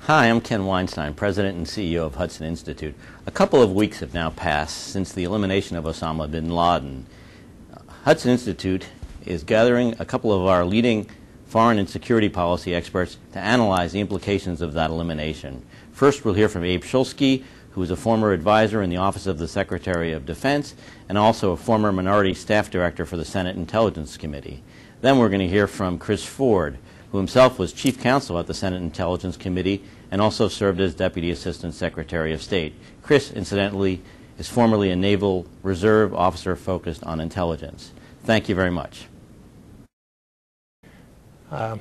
Hi, I'm Ken Weinstein, President and CEO of Hudson Institute. A couple of weeks have now passed since the elimination of Osama bin Laden. Hudson Institute is gathering a couple of our leading foreign and security policy experts to analyze the implications of that elimination. First, we'll hear from Abe Shulsky, who is a former advisor in the Office of the Secretary of Defense and also a former Minority Staff Director for the Senate Intelligence Committee. Then we're going to hear from Chris Ford, who himself was Chief Counsel at the Senate Intelligence Committee and also served as Deputy Assistant Secretary of State. Chris, incidentally, is formerly a Naval Reserve officer focused on intelligence. Thank you very much. I'm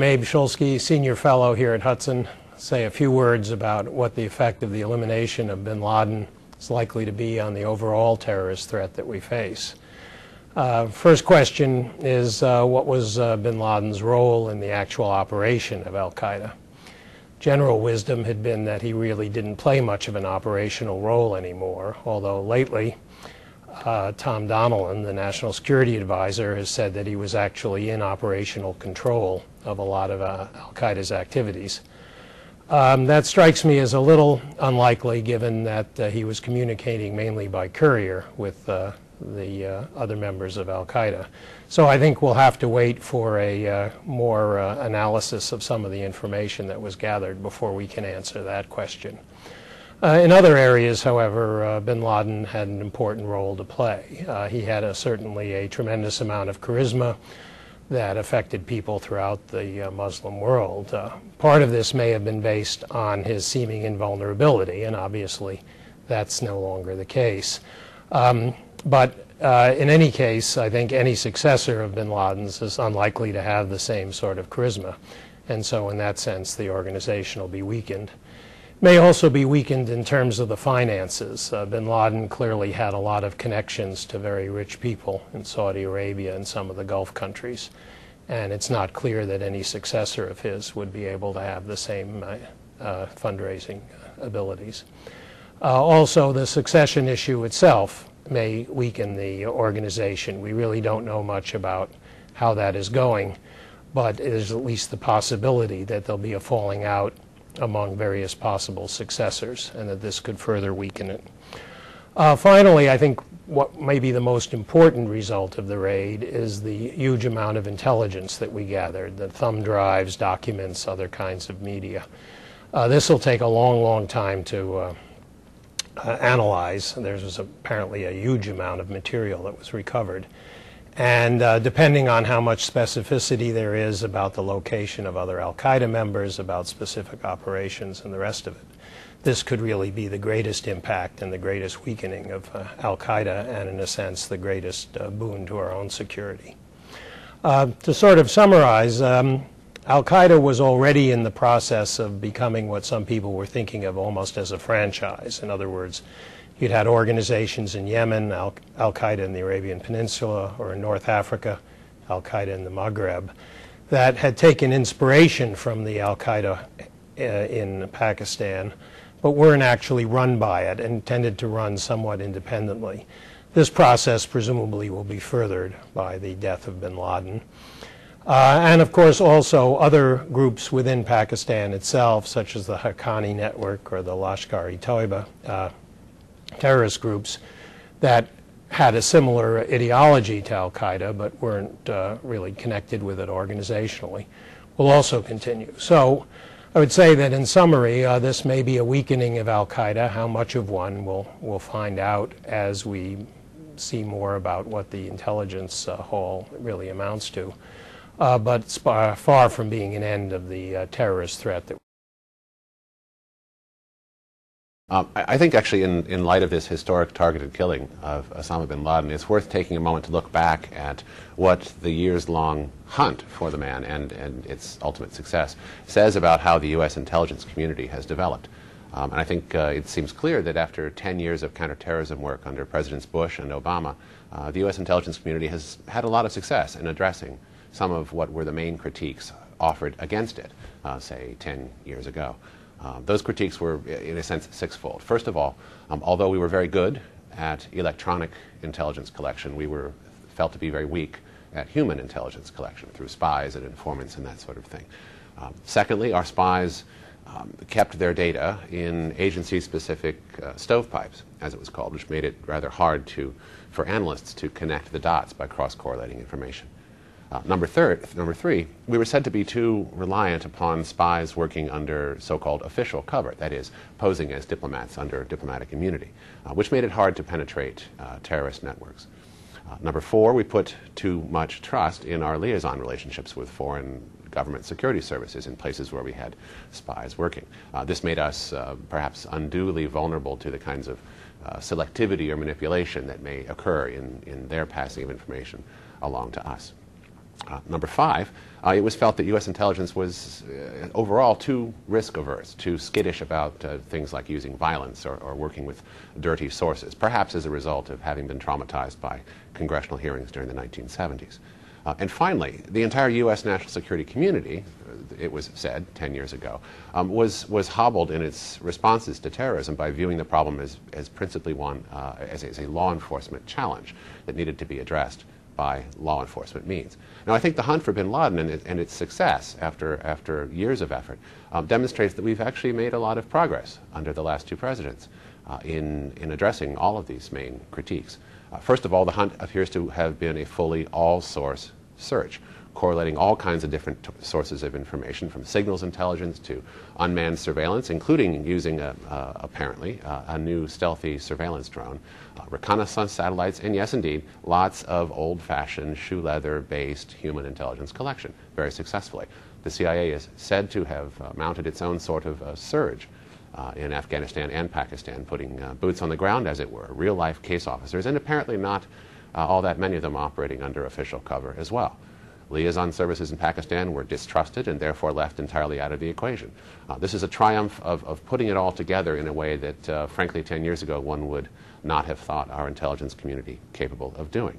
Abe Shulsky, Senior Fellow here at Hudson. Say a few words about what the effect of the elimination of bin Laden is likely to be on the overall terrorist threat that we face. First question is, what was bin Laden's role in the actual operation of al-Qaeda? General wisdom had been that he really didn't play much of an operational role anymore, although lately Tom Donilon, the National Security Advisor, has said that he was actually in operational control of a lot of al-Qaeda's activities. That strikes me as a little unlikely, given that he was communicating mainly by courier with the other members of al-Qaeda. So I think we'll have to wait for a more analysis of some of the information that was gathered before we can answer that question. In other areas, however, bin Laden had an important role to play. He had certainly a tremendous amount of charisma that affected people throughout the Muslim world. Part of this may have been based on his seeming invulnerability, and obviously that's no longer the case. But in any case, I think any successor of bin Laden's is unlikely to have the same sort of charisma. And so in that sense, the organization will be weakened. May also be weakened in terms of the finances. Bin Laden clearly had a lot of connections to very rich people in Saudi Arabia and some of the Gulf countries. And it's not clear that any successor of his would be able to have the same fundraising abilities. Also, the succession issue itself may weaken the organization. We really don't know much about how that is going, but there's at least the possibility that there'll be a falling out among various possible successors and that this could further weaken it. Finally, I think what may be the most important result of the raid is the huge amount of intelligence that we gathered, the thumb drives, documents, other kinds of media. This will take a long, long time to analyze. There was apparently a huge amount of material that was recovered. And depending on how much specificity there is about the location of other al-Qaeda members, about specific operations and the rest of it, this could really be the greatest impact and the greatest weakening of al-Qaeda and, in a sense, the greatest boon to our own security. To sort of summarize, al-Qaeda was already in the process of becoming what some people were thinking of almost as a franchise. In other words, you'd had organizations in Yemen, al-Qaeda in the Arabian Peninsula, or in North Africa, al-Qaeda in the Maghreb, that had taken inspiration from the al-Qaeda in Pakistan, but weren't actually run by it and tended to run somewhat independently. This process presumably will be furthered by the death of bin Laden. And of course also other groups within Pakistan itself, such as the Haqqani network or the Lashkar-e-Toiba terrorist groups that had a similar ideology to al-Qaeda but weren't really connected with it organizationally, will also continue. So I would say that in summary, this may be a weakening of al-Qaeda. How much of one we'll find out as we see more about what the intelligence haul really amounts to. But it's far from being an end of the terrorist threat that I think actually in light of this historic targeted killing of Osama bin Laden, it's worth taking a moment to look back at what the years-long hunt for the man and its ultimate success says about how the U.S. intelligence community has developed. And I think it seems clear that after 10 years of counterterrorism work under Presidents Bush and Obama, the U.S. intelligence community has had a lot of success in addressing some of what were the main critiques offered against it, say 10 years ago. Those critiques were, in a sense, sixfold. First of all, although we were very good at electronic intelligence collection, we were felt to be very weak at human intelligence collection through spies and informants and that sort of thing. Secondly, our spies kept their data in agency-specific stovepipes, as it was called, which made it rather hard for analysts to connect the dots by cross-correlating information. Number three, we were said to be too reliant upon spies working under so-called official cover, that is, posing as diplomats under diplomatic immunity, which made it hard to penetrate terrorist networks. Number four, we put too much trust in our liaison relationships with foreign government security services in places where we had spies working. This made us perhaps unduly vulnerable to the kinds of selectivity or manipulation that may occur in their passing of information along to us. Number five, it was felt that U.S. intelligence was overall too risk-averse, too skittish about things like using violence or working with dirty sources, perhaps as a result of having been traumatized by congressional hearings during the 1970s. And finally, the entire U.S. national security community, it was said 10 years ago, was hobbled in its responses to terrorism by viewing the problem as principally one, as a law enforcement challenge that needed to be addressed by law enforcement means. Now, I think the hunt for bin Laden and its success after years of effort demonstrates that we've actually made a lot of progress under the last two presidents in addressing all of these main critiques. First of all, the hunt appears to have been a fully all-source search, correlating all kinds of different sources of information, from signals intelligence to unmanned surveillance, including using, apparently, a new stealthy surveillance drone, reconnaissance satellites, and yes, indeed, lots of old-fashioned shoe leather-based human intelligence collection, very successfully. The CIA is said to have mounted its own sort of surge in Afghanistan and Pakistan, putting boots on the ground, as it were, real-life case officers, and apparently not all that many of them operating under official cover as well. Liaison services in Pakistan were distrusted and therefore left entirely out of the equation. This is a triumph of putting it all together in a way that, frankly, 10 years ago one would not have thought our intelligence community capable of doing.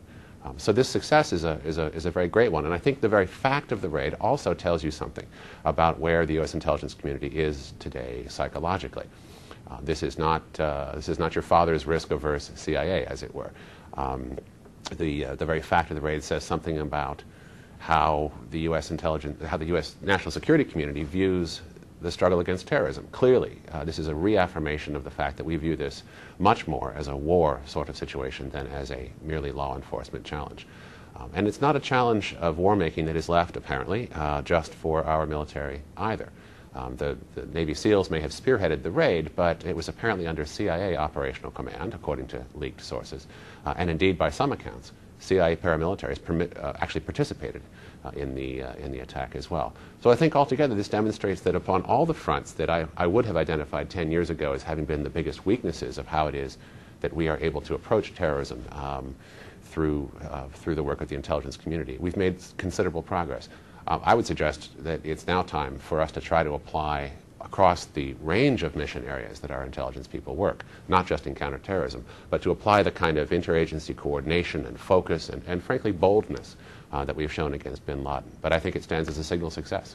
So this success is a very great one, and I think the very fact of the raid also tells you something about where the U.S. intelligence community is today psychologically. This is not your father's risk-averse CIA, as it were. The very fact of the raid says something about how the U.S. national security community views the struggle against terrorism. Clearly, this is a reaffirmation of the fact that we view this much more as a war sort of situation than as a merely law enforcement challenge. And it's not a challenge of war-making that is left, apparently, just for our military either. The Navy SEALs may have spearheaded the raid, but it was apparently under CIA operational command, according to leaked sources, and indeed, by some accounts, CIA paramilitaries actually participated in the attack as well. So I think altogether this demonstrates that upon all the fronts that I would have identified 10 years ago as having been the biggest weaknesses of how it is that we are able to approach terrorism through the work of the intelligence community, we've made considerable progress. I would suggest that it's now time for us to try to apply across the range of mission areas that our intelligence people work, not just in counterterrorism, but to apply the kind of interagency coordination and focus and frankly, boldness that we've shown against bin Laden. But I think it stands as a signal success.